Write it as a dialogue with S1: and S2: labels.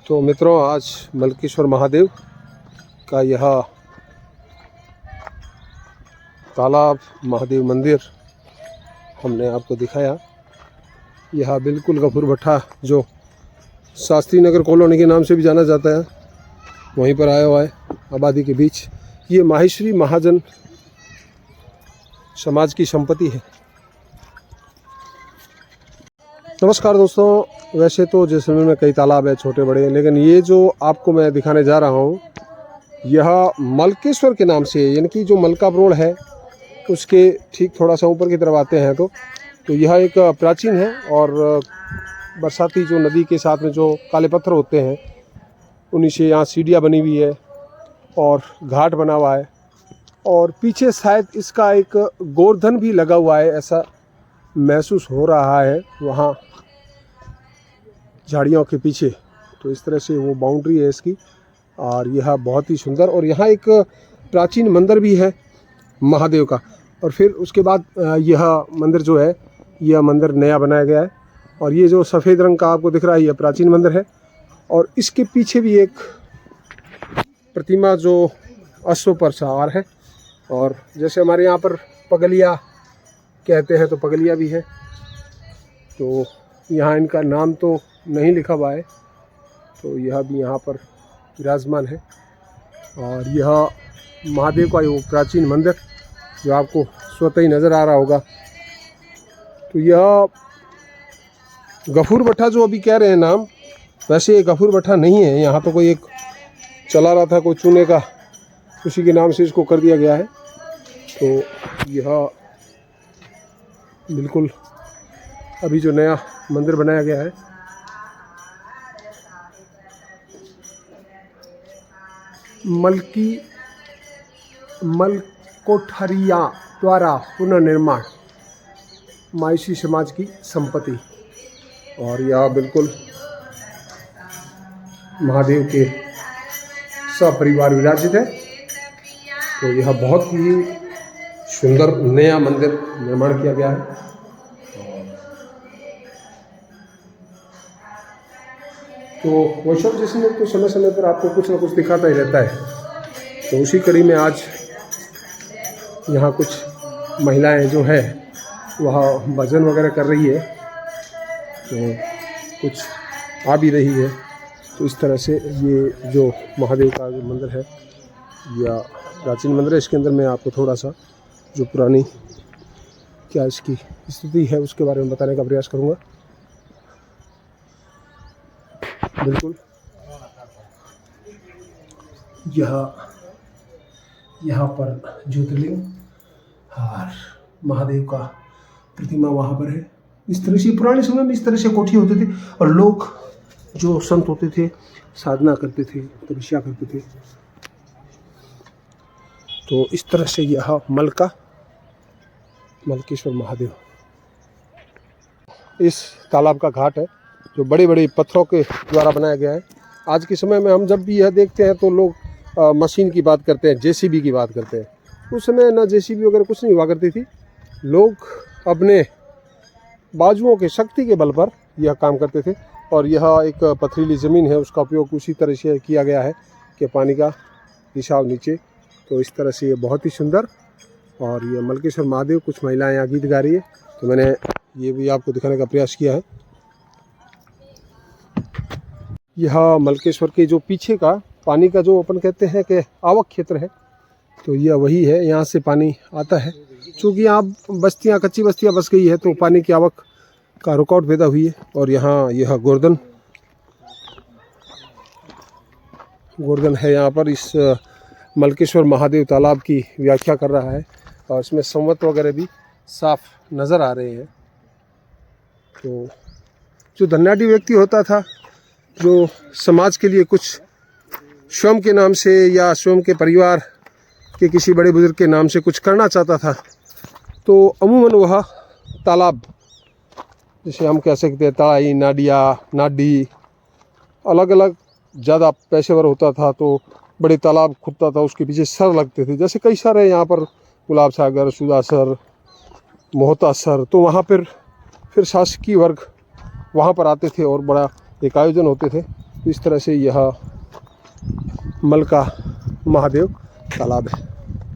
S1: तो मित्रों, आज मलकेश्वर महादेव का यह तालाब महादेव मंदिर हमने आपको दिखाया। यह बिल्कुल गफूर भट्टा, जो शास्त्री नगर कॉलोनी के नाम से भी जाना जाता है, वहीं पर आया हुआ है आबादी के बीच। ये माहेश्वरी महाजन समाज की संपत्ति है। नमस्कार दोस्तों, वैसे तो जैसलमेर में कई तालाब है, छोटे बड़े, लेकिन ये जो आपको मैं दिखाने जा रहा हूँ यह मलकेश्वर के नाम से, यानी कि जो मलकापुर रोड है उसके ठीक थोड़ा सा ऊपर की तरफ आते हैं तो यह एक प्राचीन है। और बरसाती जो नदी के साथ में जो काले पत्थर होते हैं उन्हीं से यहाँ सीढ़ियाँ बनी हुई है और घाट बना हुआ है। और पीछे शायद इसका एक गोवर्धन भी लगा हुआ है, ऐसा महसूस हो रहा है वहाँ झाड़ियों के पीछे। तो इस तरह से वो बाउंड्री है इसकी, और यह बहुत ही सुंदर। और यहाँ एक प्राचीन मंदिर भी है महादेव का। और फिर उसके बाद यह मंदिर जो है, यह मंदिर नया बनाया गया है। और ये जो सफ़ेद रंग का आपको दिख रहा है, यह प्राचीन मंदिर है। और इसके पीछे भी एक प्रतिमा जो अश्व पर सवार है। और जैसे हमारे यहाँ पर पगलिया कहते हैं, तो पगलिया भी है। तो यहाँ इनका नाम तो नहीं लिखा हुआ है, तो यह भी यहाँ पर विराजमान है। और यह महादेव का वो प्राचीन मंदिर जो आपको स्वतः ही नज़र आ रहा होगा। तो यह गफूर भट्टा जो अभी कह रहे हैं नाम, वैसे ये गफूर भट्टा नहीं है। यहाँ तो कोई एक चला रहा था, कोई चूने का, उसी के नाम से इसको कर दिया गया है। तो यह बिल्कुल अभी जो नया मंदिर बनाया गया है, मलकोठरिया द्वारा पुनर्निर्माण, माहेश्वरी समाज की संपत्ति। और यह बिल्कुल महादेव के सपरिवार विराजित है। तो यह बहुत ही सुंदर नया मंदिर निर्माण किया गया है। तो वर्कशॉप जैसे तो समय समय पर आपको कुछ ना कुछ दिखाता ही रहता है। तो उसी कड़ी में आज यहाँ कुछ महिलाएं जो है वह भजन वगैरह कर रही है, तो कुछ आ भी रही है। तो इस तरह से ये जो महादेव का जो मंदिर है, या प्राचीन मंदिर है, इसके अंदर मैं आपको थोड़ा सा जो पुरानी क्या इसकी स्थिति है उसके बारे में बताने का प्रयास करूँगा। बिल्कुल यहाँ पर ज्योतिर्लिंग और महादेव का प्रतिमा वहाँ पर है। इस तरह से पुराने समय में इस तरह से कोठी होते थे, और लोग जो संत होते थे साधना करते थे, तपस्या करते थे। तो इस तरह से यह मलकेश्वर महादेव, इस तालाब का घाट है जो बड़े बड़े पत्थरों के द्वारा बनाया गया है। आज के समय में हम जब भी यह देखते हैं तो लोग मशीन की बात करते हैं, जेसीबी की बात करते हैं। उस समय ना जेसीबी वगैरह कुछ नहीं हुआ करती थी। लोग अपने बाजुओं के शक्ति के बल पर यह काम करते थे। और यह एक पथरीली ज़मीन है, उसका उपयोग उसी तरह से किया गया है कि पानी का रिसाव नीचे। तो इस तरह से ये बहुत ही सुंदर। और ये मलकेश्वर महादेव, कुछ महिलाएं यहाँ गीत गा रही है, तो मैंने ये भी आपको दिखाने का प्रयास किया है। यह मलकेश्वर के जो पीछे का पानी का जो अपन कहते हैं कि आवक क्षेत्र है, तो यह वही है। यहाँ से पानी आता है। चूँकि यहाँ बस्तियाँ, कच्ची बस्तियाँ बस गई है, तो पानी की आवक का रुकावट पैदा हुई है। और यहाँ यह गोवर्धन है यहाँ पर, इस मलकेश्वर महादेव तालाब की व्याख्या कर रहा है। और इसमें संवत वगैरह भी साफ नज़र आ रहे हैं। तो जो धनाढ़ी व्यक्ति होता था, जो समाज के लिए कुछ स्वयं के नाम से या स्वयं के परिवार के किसी बड़े बुजुर्ग के नाम से कुछ करना चाहता था, तो अमूमन वह तालाब, जैसे हम कह सकते हैं ताई, नाडी, अलग अलग ज़्यादा पेशेवर होता था तो बड़े तालाब खुदता था, उसके पीछे सर लगते थे। जैसे कई सारे यहाँ पर गुलाब सागर, सुधा सर, मोहता सर, तो वहाँ पर फिर शासकीय वर्ग वहाँ पर आते थे और बड़ा एक आयोजन होते थे। तो इस तरह से यह मलका महादेव तालाब है।